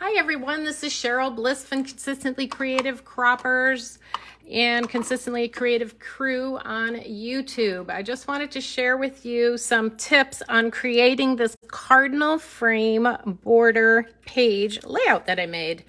Hi everyone, this is Cheryl, Bliss from Consistently Creative Croppers and Consistently Creative Crew on YouTube. I just wanted to share with you some tips on creating this Cardinal frame border page layout that I made.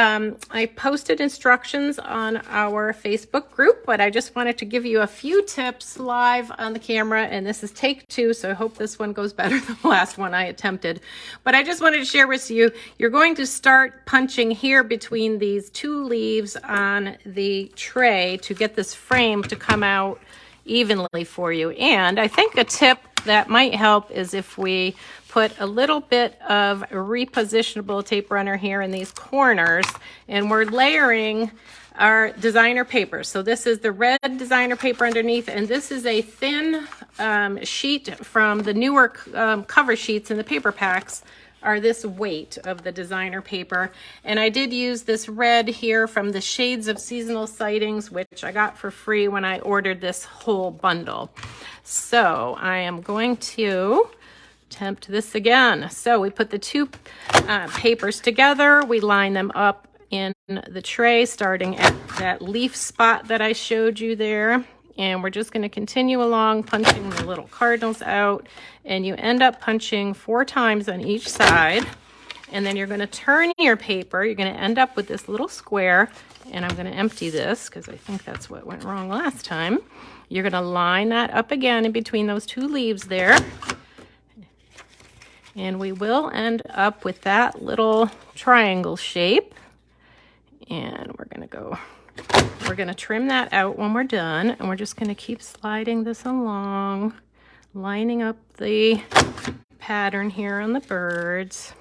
I posted instructions on our Facebook group, but I just wanted to give you a few tips live on the camera, and this is take 2, so I hope this one goes better than the last one I attempted. But I just wanted to share with you, you're going to start punching here between these 2 leaves on the tray to get this frame to come out evenly for you. And I think a tip that might help is if we put a little bit of repositionable tape runner here in these corners, and we're layering our designer paper. So this is the red designer paper underneath, and this is a thin sheet from the newer cover sheets in the paper packs are this weight of the designer paper. And I did use this red here from the Shades of Seasonal Sightings, which I got for free when I ordered this whole bundle. So I am going to attempt this again. So we put the 2 papers together, we line them up in the tray starting at that leaf spot that I showed you there. And we're just going to continue along punching the little cardinals out, and you end up punching 4 times on each side. And then you're going to turn your paper. You're going to end up with this little square, and I'm going to empty this because I think that's what went wrong last time. You're going to line that up again in between those 2 leaves there. And we will end up with that little triangle shape. And we're going to trim that out when we're done, and we're just going to keep sliding this along, lining up the pattern here on the birds.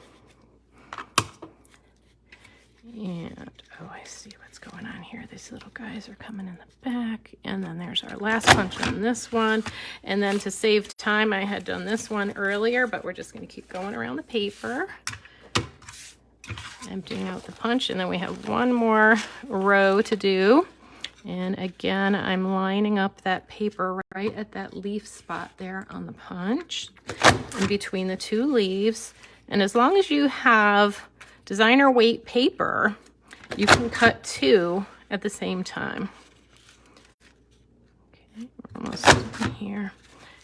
And, oh, I see what's going on here. These little guys are coming in the back, and then there's our last punch on this one. And then to save time, I had done this one earlier, but we're just going to keep going around the paper, emptying out the punch, and then we have one more row to do. And again, I'm lining up that paper right at that leaf spot there on the punch in between the 2 leaves. And as long as you have designer weight paper, you can cut 2 at the same time. Okay, we're almost in here.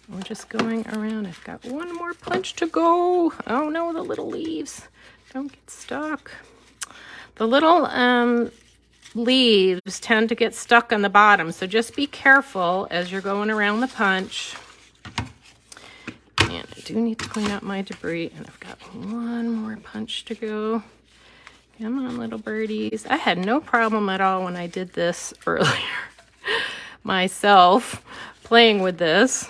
We're just going around. I've got one more punch to go. Oh no, the little leaves. Don't get stuck. The little leaves tend to get stuck on the bottom, so just be careful as you're going around the punch. And I do need to clean up my debris, and I've got one more punch to go. Come on, little birdies. I had no problem at all when I did this earlier myself, playing with this.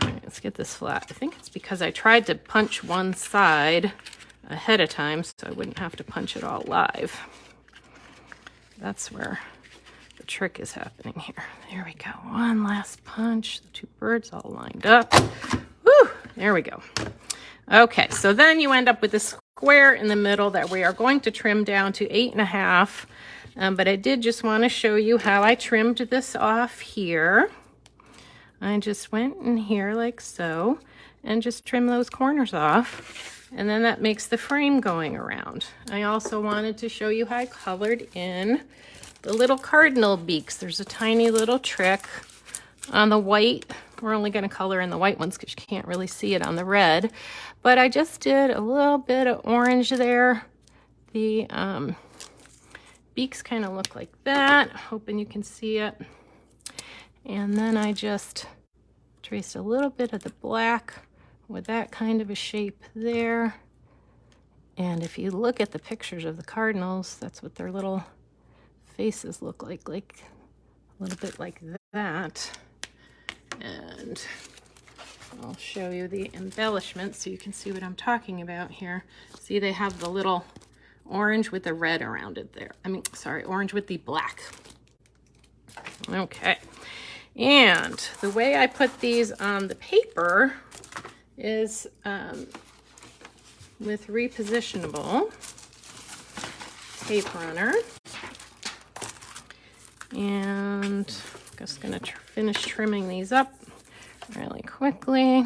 All right, let's get this flat. I think it's because I tried to punch one side ahead of time so I wouldn't have to punch it all live. That's where the trick is happening here. There we go. One last punch. The 2 birds all lined up. Woo! There we go. Okay, so then you end up with this square in the middle that we are going to trim down to 8.5. But I did just want to show you how I trimmed this off here. I just went in here like so and just trim those corners off. And then that makes the frame going around. I also wanted to show you how I colored in the little cardinal beaks. There's a tiny little trick on the white. We're only going to color in the white ones because you can't really see it on the red. But I just did a little bit of orange there. The beaks kind of look like that. Hoping you can see it. And then I just traced a little bit of the black with that kind of a shape there. And if you look at the pictures of the cardinals, that's what their little faces look like a little bit like that. And I'll show you the embellishments so you can see what I'm talking about here. See, they have the little orange with the red around it there. Orange with the black. Okay. And the way I put these on the paper is with repositionable tape runner. And I'm just going to finish trimming these up really quickly.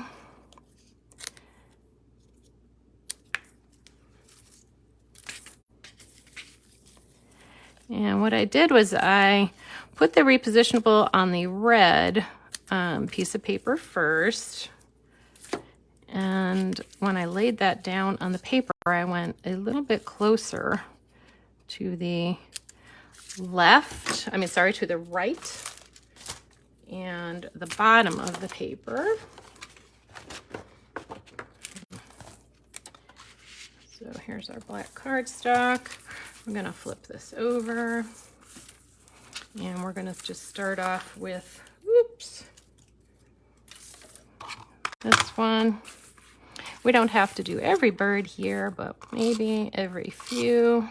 And what I did was I put the repositionable on the red piece of paper first. And when I laid that down on the paper, I went a little bit closer to the to the right and the bottom of the paper. So here's our black cardstock. I'm gonna flip this over and we're gonna just start off with, this one. We don't have to do every bird here, but maybe every few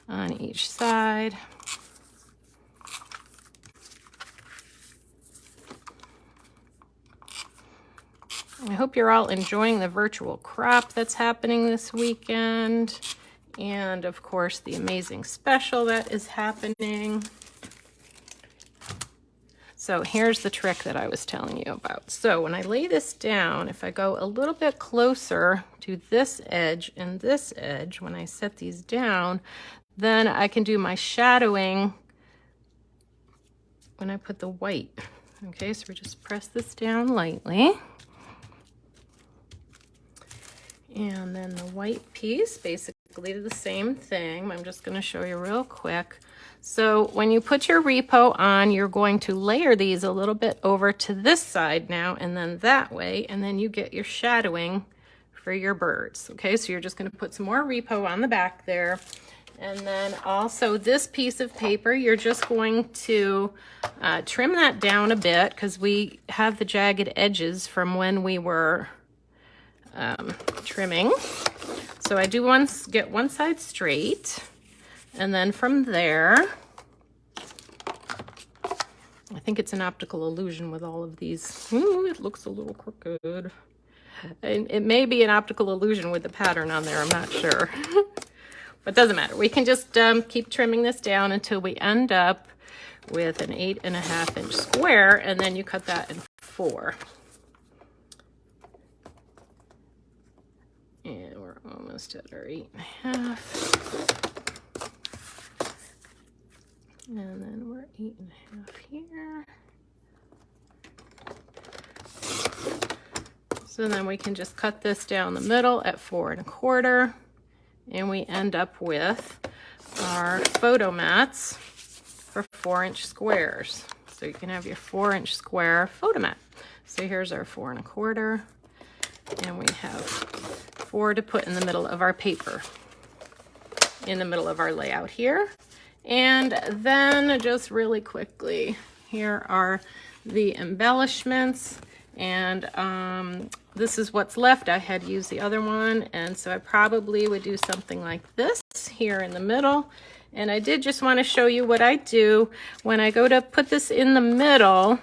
on each side. I hope you're all enjoying the virtual crop that's happening this weekend, and of course the amazing special that is happening. So here's the trick that I was telling you about. So when I lay this down, if I go a little bit closer to this edge and this edge, when I set these down, then I can do my shadowing when I put the white. Okay, so we just press this down lightly. And then the white piece, basically the same thing. I'm just gonna show you real quick. So when you put your repo on, you're going to layer these a little bit over to this side now and then that way, and then you get your shadowing for your birds. Okay, so you're just gonna put some more repo on the back there. And then also this piece of paper, you're just going to trim that down a bit because we have the jagged edges from when we were trimming. So I do get one side straight, and then from there, I think it's an optical illusion with all of these. Ooh, it looks a little crooked. And it may be an optical illusion with the pattern on there, I'm not sure. But doesn't matter. We can just keep trimming this down until we end up with an 8.5 inch square, and then you cut that in 4. And we're almost at our 8.5. And then we're 8.5 here. So then we can just cut this down the middle at 4 1/4. And we end up with our photo mats for 4 inch squares. So you can have your 4 inch square photo mat. So here's our 4 1/4. And we have 4 to put in the middle of our paper, in the middle of our layout here. And then just really quickly, here are the embellishments. And this is what's left. I had used the other one, and so I probably would do something like this here in the middle. And I did just want to show you what I do when I go to put this in the middle.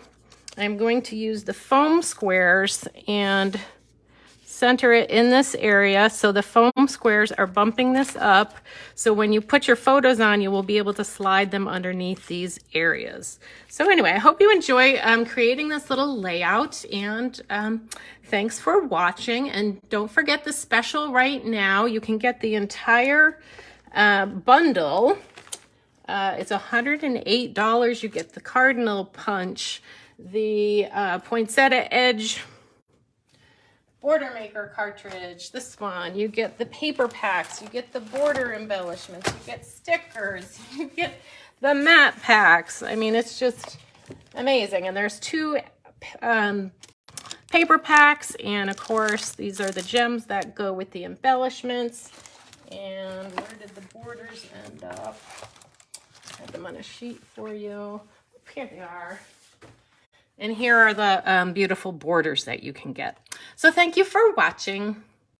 I'm going to use the foam squares and center it in this area, so the foam squares are bumping this up, so when you put your photos on, you will be able to slide them underneath these areas. So anyway, I hope you enjoy creating this little layout, and thanks for watching. And don't forget the special right now. You can get the entire bundle. It's $108. You get the Cardinal punch, the poinsettia edge border maker cartridge, this one, you get the paper packs, you get the border embellishments, you get stickers, you get the mat packs. I mean, it's just amazing. And there's 2 paper packs, and of course these are the gems that go with the embellishments. And where did the borders end up? I had them on a sheet for you. Here they are. And here are the beautiful borders that you can get. So thank you for watching.